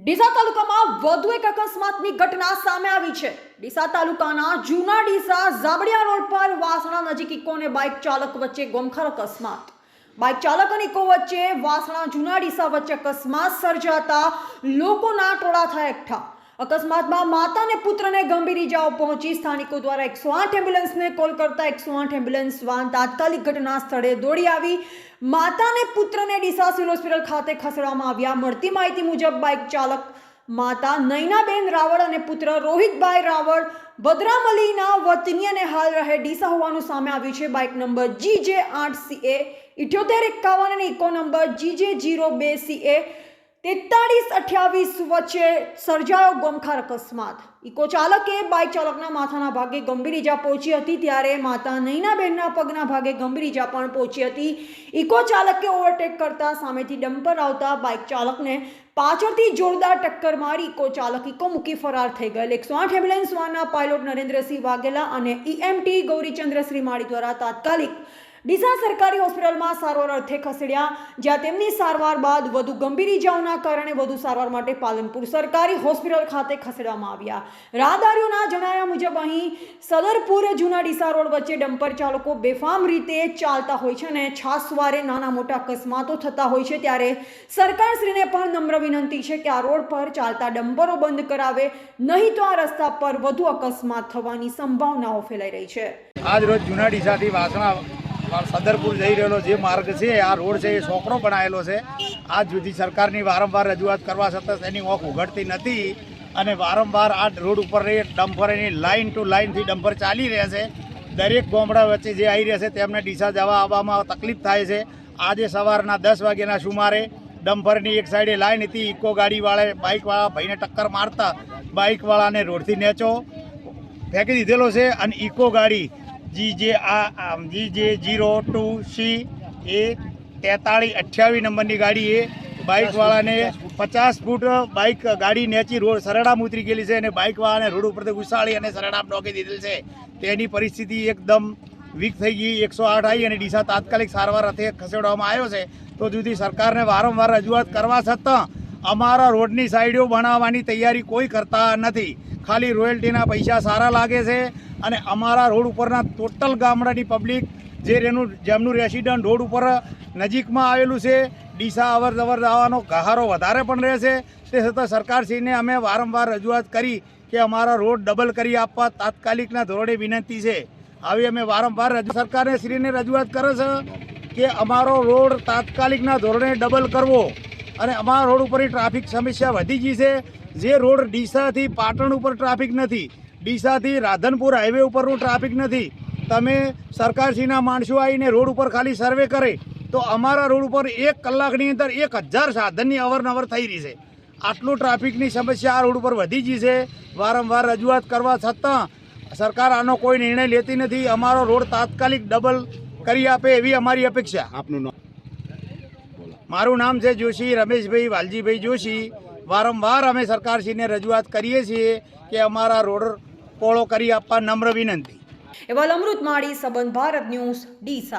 ડીસા તાલુકામાં વધુ એક અકસ્માતની ઘટના સામે આવી છે। ડીસા તાલુકાના જૂના ડીસા ઝાબડિયા રોડ પર વાસણા નજીક ઇકો અને બાઇક ચાલક વચ્ચે ગમખાર અકસ્માત। બાઇક ચાલક અને ઇકો વચ્ચે વાસણા જૂના ડીસા વચ્ચે અકસ્માત સર્જાતા લોકોના ટોળા થયા એકઠા। અકસ્માતમાં માતા અને પુત્રને ગંભીર ઇજાઓ પહોંચી। સ્થાનિકો દ્વારા 108 એમ્બ્યુલન્સને કોલ કરતા 108 એમ્બ્યુલન્સ વાન તાત્કાલિક ઘટના સ્થળે દોડી આવી। માતા અને પુત્રને ડીસા સિવિલ હોસ્પિટલ ખાતે ખસેડવામાં આવ્યા। મળતી માહિતી મુજબ બાઇક ચાલક માતા નૈનાબેન રાવળ અને પુત્ર રોહિતભાઈ રાવળ ભદ્રામલીના વતની અને હાલ રહે ડીસા હોવાનું સામે આવ્યું છે। બાઇક નંબર GJ8CA 7851 અને ઇકો નંબર GJ02CA 4328 વચ્ચે સર્જાયો ગમખાર અકસ્માત। ઇકો ચાલકે બાઇક ચાલકના માથાના ભાગે ગંભીર ઇજા પહોંચી હતી, ત્યારે માતા નૈનાબેનના પગના ભાગે ગંભીર ઇજા પણ પહોંચી હતી। ઇકો ચાલકે ઓવરટેક કરતા સામેથી ડમ્પર આવતા બાઇક ચાલકને પાછળથી જોરદાર ટક્કર મારી ઇકો ચાલક ઇકો મૂકી ફરાર થઈ ગયેલ। 108 એમ્બ્યુલન્સ વાનના પાયલોટ નરેન્દ્રસિંહ વાઘેલા અને EMT ગૌરીચંદ્ર શ્રીમાળી દ્વારા તાત્કાલિક ડીસા સરકારી હોસ્પિટલમાં સારવાર અર્થે ખસેડ્યા, જ્યાં તેમની સારવાર બાદ વધુ ગંભીર ઇજાઓના કારણે વધુ સારવાર માટે પાલનપુર સરકારી હોસ્પિટલ ખાતે ખસેડવામાં આવ્યા। રાહદારીઓના જણાવ્યા મુજબ અહીં સદરપુર જૂના ડીસા રોડ વચ્ચે ડમ્પર ચાલકો બેફામ રીતે ચાલતા હોય છે અને છાસવારે નાના મોટા અકસ્માતો થતા હોય છે, ત્યારે સરકારશ્રીને પણ નમ્ર વિનંતી છે કે આ રોડ પર ચાલતા ડમ્પરો બંધ કરાવે, નહીં તો આ રસ્તા પર વધુ અકસ્માત થવાની સંભાવનાઓ ફેલાઈ રહી છે। આજ રોજ જૂના ડીસાથી વાસણા સદરપુર જઈ રહેલો જે માર્ગ છે, આ રોડ છે એ સોકડો બનાવેલો છે। આજ સુધી સરકારની વારંવાર રજૂઆત કરવા છતાં તેની ઓખ ઉઘડતી નથી અને વારંવાર આ રોડ ઉપર ડમ્પરની લાઇન ટુ લાઇનથી ડમ્પર ચાલી રહ્યા છે। દરેક ગામડા વચ્ચે જે આવી રહ્યા છે તેમને ડીસા જવા આવવામાં તકલીફ થાય છે। આજે સવારના 10 વાગ્યાના સુમારે ડમ્પરની એક સાઈડે લાઇન હતી, ઇકો ગાડીવાળાએ બાઇકવાળા ભાઈને ટક્કર મારતા બાઇકવાળાને રોડથી નેચો ફેંકી દીધેલો છે અને ઇકો ગાડી GJ02CA 4328 નંબરની ગાડી એ બાઇકવાળાને 50 ફૂટ બાઇક ગાડી નેચી રોડ સરડામાં ઉતરી ગયેલી છે અને બાઇકવાળાને રોડ ઉપરથી ઉછાળી અને સરડામાં ડોકી દીધેલ છે। તેની પરિસ્થિતિ એકદમ વીક થઈ ગઈ। 108 આવી અને ડીસા તાત્કાલિક સારવાર અર્થે ખસેડવામાં આવ્યો છે। તો સુધી સરકારને વારંવાર રજૂઆત કરવા છતાં અમારા રોડની સાઈડો બનાવવાની તૈયારી કોઈ કરતા નથી। ખાલી રોયલ્ટીના પૈસા સારા લાગે છે અને અમારા રોડ ઉપરના ટોટલ ગામડાની પબ્લિક જેમનું રેસિડન્ટ રોડ ઉપર નજીકમાં આવેલું છે, ડીસા અવર જવર જવાનો ગહારો વધારે પણ રહેશે। તે છતાં સરકારશ્રીને અમે વારંવાર રજૂઆત કરી કે અમારા રોડ ડબલ કરી આપવા તાત્કાલિકના ધોરણે વિનંતી છે। આવી અમે વારંવાર સરકારને શ્રીને રજૂઆત કરે છે કે અમારો રોડ તાત્કાલિકના ધોરણે ડબલ કરવો અને અમારા રોડ ઉપરની ટ્રાફિક સમસ્યા વધી ગઈ છે। જે રોડ ડીસાથી પાટણ ઉપર ટ્રાફિક નથી, ડીસાથી રાધનપુર હાઈવે ઉપરનું ટ્રાફિક નથી, તમે સરકારશ્રીના માણસો આવીને રોડ ઉપર ખાલી સર્વે કરે તો અમારા રોડ ઉપર 1 કલાકની અંદર 1000 સાધનની અવરનવર થઈ રહી છે। આટલું ટ્રાફિકની સમસ્યા આ રોડ ઉપર વધી ગઈ છે। વારંવાર રજૂઆત કરવા છતાં સરકાર આનો કોઈ નિર્ણય લેતી નથી। અમારો રોડ તાત્કાલિક ડબલ કરી આપે એવી અમારી અપેક્ષા। આપનું નામ? મારું નામ છે જોશી રમેશભાઈ વાલજીભાઈ જોશી। વારંવાર અમે સરકારશ્રીને રજૂઆત કરીએ છીએ કે અમારા રોડ પોળો કરી આપવા નમ્ર વિનંતી। એવા અમૃત માળી, સંબંધ ભારત ન્યૂઝ, ડીસા।